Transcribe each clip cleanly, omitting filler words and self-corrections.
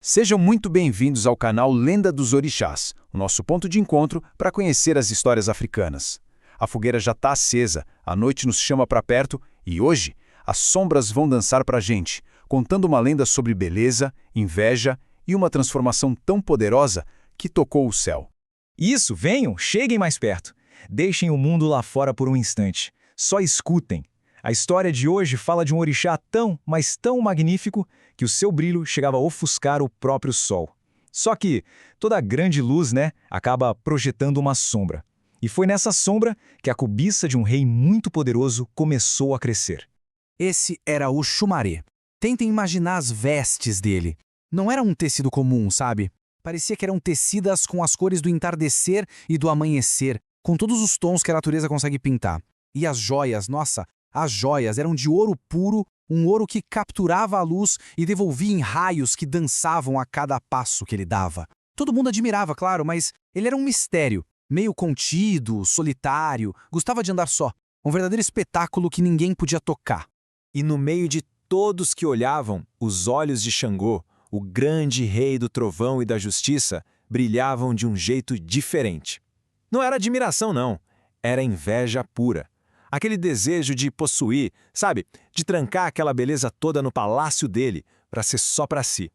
Sejam muito bem-vindos ao canal Lenda dos Orixás, o nosso ponto de encontro para conhecer as histórias africanas. A fogueira já está acesa, a noite nos chama para perto e hoje as sombras vão dançar para a gente, contando uma lenda sobre beleza, inveja e uma transformação tão poderosa que tocou o céu. Isso, venham, cheguem mais perto. Deixem o mundo lá fora por um instante. Só escutem. A história de hoje fala de um orixá tão, mas tão magnífico que o seu brilho chegava a ofuscar o próprio sol. Só que toda grande luz, acaba projetando uma sombra. E foi nessa sombra que a cobiça de um rei muito poderoso começou a crescer. Esse era o Oxumaré. Tentem imaginar as vestes dele. Não era um tecido comum, sabe? Parecia que eram tecidas com as cores do entardecer e do amanhecer, com todos os tons que a natureza consegue pintar. E as joias, nossa, as joias eram de ouro puro, um ouro que capturava a luz e devolvia em raios que dançavam a cada passo que ele dava. Todo mundo admirava, claro, mas ele era um mistério, meio contido, solitário, gostava de andar só. Um verdadeiro espetáculo que ninguém podia tocar. E no meio de todos que olhavam, os olhos de Xangô, o grande rei do trovão e da justiça, brilhavam de um jeito diferente. Não era admiração, não. Era inveja pura. Aquele desejo de possuir, sabe? De trancar aquela beleza toda no palácio dele, para ser só para si.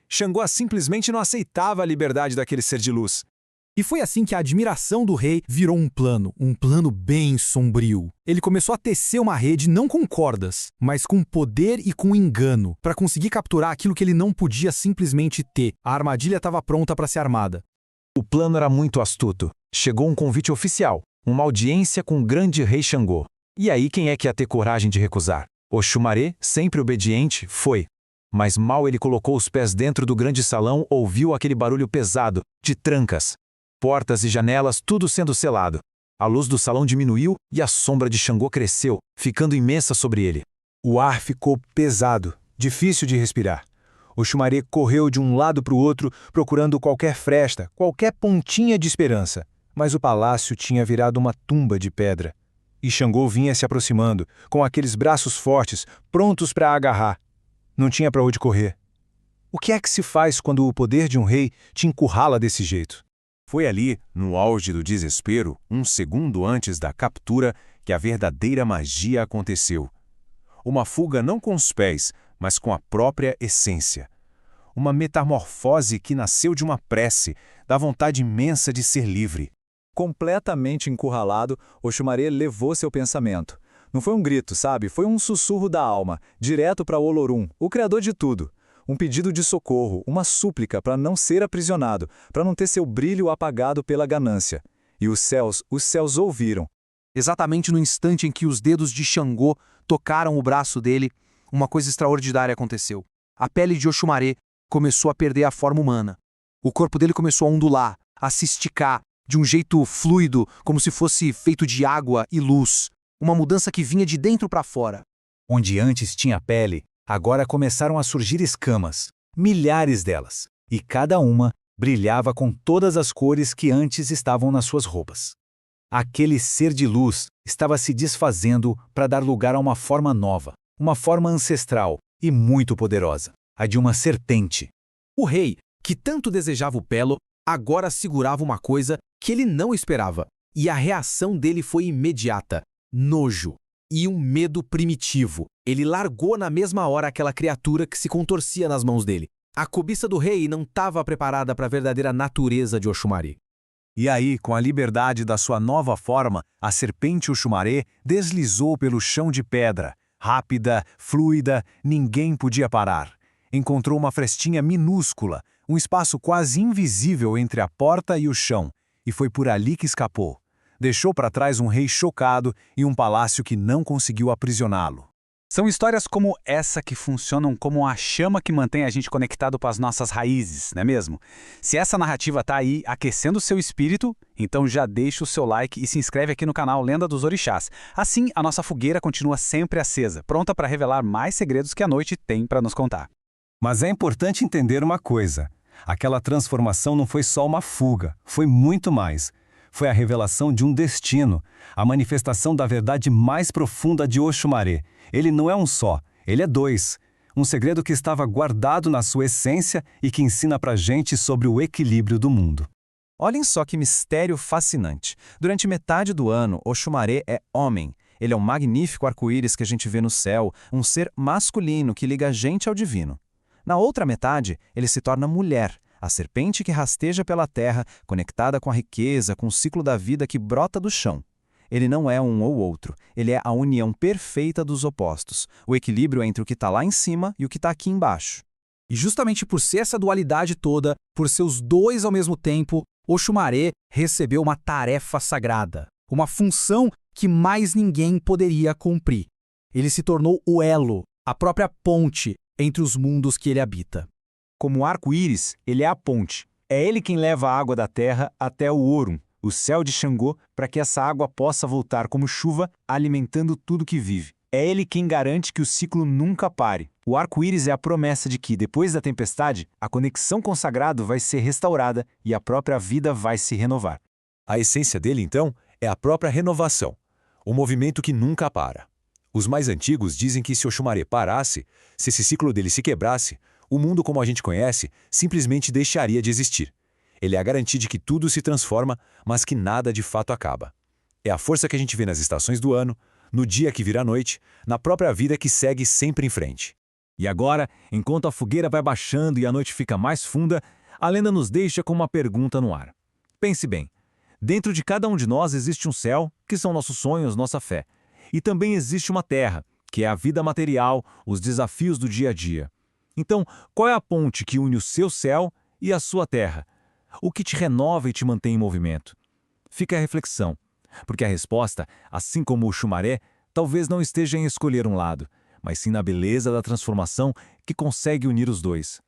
Xangô simplesmente não aceitava a liberdade daquele ser de luz. E foi assim que a admiração do rei virou um plano bem sombrio. Ele começou a tecer uma rede não com cordas, mas com poder e com engano, para conseguir capturar aquilo que ele não podia simplesmente ter. A armadilha estava pronta para ser armada. O plano era muito astuto. Chegou um convite oficial, uma audiência com o grande rei Xangô. E aí quem é que ia ter coragem de recusar? Oxumaré, sempre obediente, foi. Mas mal ele colocou os pés dentro do grande salão, ouviu aquele barulho pesado, de trancas. Portas e janelas, tudo sendo selado. A luz do salão diminuiu e a sombra de Xangô cresceu, ficando imensa sobre ele. O ar ficou pesado, difícil de respirar. Oxumaré correu de um lado para o outro, procurando qualquer fresta, qualquer pontinha de esperança. Mas o palácio tinha virado uma tumba de pedra. E Xangô vinha se aproximando, com aqueles braços fortes, prontos para agarrar. Não tinha para onde correr. O que é que se faz quando o poder de um rei te encurrala desse jeito? Foi ali, no auge do desespero, um segundo antes da captura, que a verdadeira magia aconteceu. Uma fuga não com os pés, mas com a própria essência. Uma metamorfose que nasceu de uma prece, da vontade imensa de ser livre. Completamente encurralado, Oxumaré levou seu pensamento. Não foi um grito, sabe? Foi um sussurro da alma, direto para Olorum, o criador de tudo. Um pedido de socorro, uma súplica para não ser aprisionado, para não ter seu brilho apagado pela ganância. E os céus ouviram. Exatamente no instante em que os dedos de Xangô tocaram o braço dele, uma coisa extraordinária aconteceu. A pele de Oxumaré começou a perder a forma humana. O corpo dele começou a ondular, a se esticar, de um jeito fluido, como se fosse feito de água e luz. Uma mudança que vinha de dentro para fora. Onde antes tinha pele, agora começaram a surgir escamas, milhares delas, e cada uma brilhava com todas as cores que antes estavam nas suas roupas. Aquele ser de luz estava se desfazendo para dar lugar a uma forma nova, uma forma ancestral e muito poderosa, a de uma serpente. O rei, que tanto desejava o pelo, agora segurava uma coisa que ele não esperava. E a reação dele foi imediata: nojo e um medo primitivo. Ele largou na mesma hora aquela criatura que se contorcia nas mãos dele. A cobiça do rei não estava preparada para a verdadeira natureza de Oxumaré. E aí, com a liberdade da sua nova forma, a serpente Oxumaré deslizou pelo chão de pedra. Rápida, fluida, ninguém podia parar. Encontrou uma frestinha minúscula, um espaço quase invisível entre a porta e o chão, e foi por ali que escapou. Deixou para trás um rei chocado e um palácio que não conseguiu aprisioná-lo. São histórias como essa que funcionam como a chama que mantém a gente conectado com as nossas raízes, não é mesmo? Se essa narrativa está aí aquecendo o seu espírito, então já deixa o seu like e se inscreve aqui no canal Lenda dos Orixás. Assim, a nossa fogueira continua sempre acesa, pronta para revelar mais segredos que a noite tem para nos contar. Mas é importante entender uma coisa. Aquela transformação não foi só uma fuga, foi muito mais. Foi a revelação de um destino, a manifestação da verdade mais profunda de Oxumaré. Ele não é um só, ele é dois. um segredo que estava guardado na sua essência e que ensina pra gente sobre o equilíbrio do mundo. Olhem só que mistério fascinante. Durante metade do ano, Oxumaré é homem. Ele é um magnífico arco-íris que a gente vê no céu, um ser masculino que liga a gente ao divino. Na outra metade, ele se torna mulher, a serpente que rasteja pela terra, conectada com a riqueza, com o ciclo da vida que brota do chão. Ele não é um ou outro, ele é a união perfeita dos opostos, o equilíbrio entre o que está lá em cima e o que está aqui embaixo. E justamente por ser essa dualidade toda, por ser os dois ao mesmo tempo, Oxumaré recebeu uma tarefa sagrada, uma função que mais ninguém poderia cumprir. Ele se tornou o elo, a própria ponte entre os mundos que ele habita. Como arco-íris, ele é a ponte. É ele quem leva a água da terra até o Orun, o céu de Xangô, para que essa água possa voltar como chuva, alimentando tudo que vive. É ele quem garante que o ciclo nunca pare. O arco-íris é a promessa de que, depois da tempestade, a conexão com o sagrado vai ser restaurada e a própria vida vai se renovar. A essência dele, então, é a própria renovação, o movimento que nunca para. Os mais antigos dizem que se Oxumaré parasse, se esse ciclo dele se quebrasse, o mundo como a gente conhece simplesmente deixaria de existir. Ele é a garantia de que tudo se transforma, mas que nada de fato acaba. É a força que a gente vê nas estações do ano, no dia que vira noite, na própria vida que segue sempre em frente. E agora, enquanto a fogueira vai baixando e a noite fica mais funda, a lenda nos deixa com uma pergunta no ar. Pense bem, dentro de cada um de nós existe um céu, que são nossos sonhos, nossa fé. E também existe uma terra, que é a vida material, os desafios do dia a dia. Então, qual é a ponte que une o seu céu e a sua terra? O que te renova e te mantém em movimento? Fica a reflexão, porque a resposta, assim como o Xumaré, talvez não esteja em escolher um lado, mas sim na beleza da transformação que consegue unir os dois.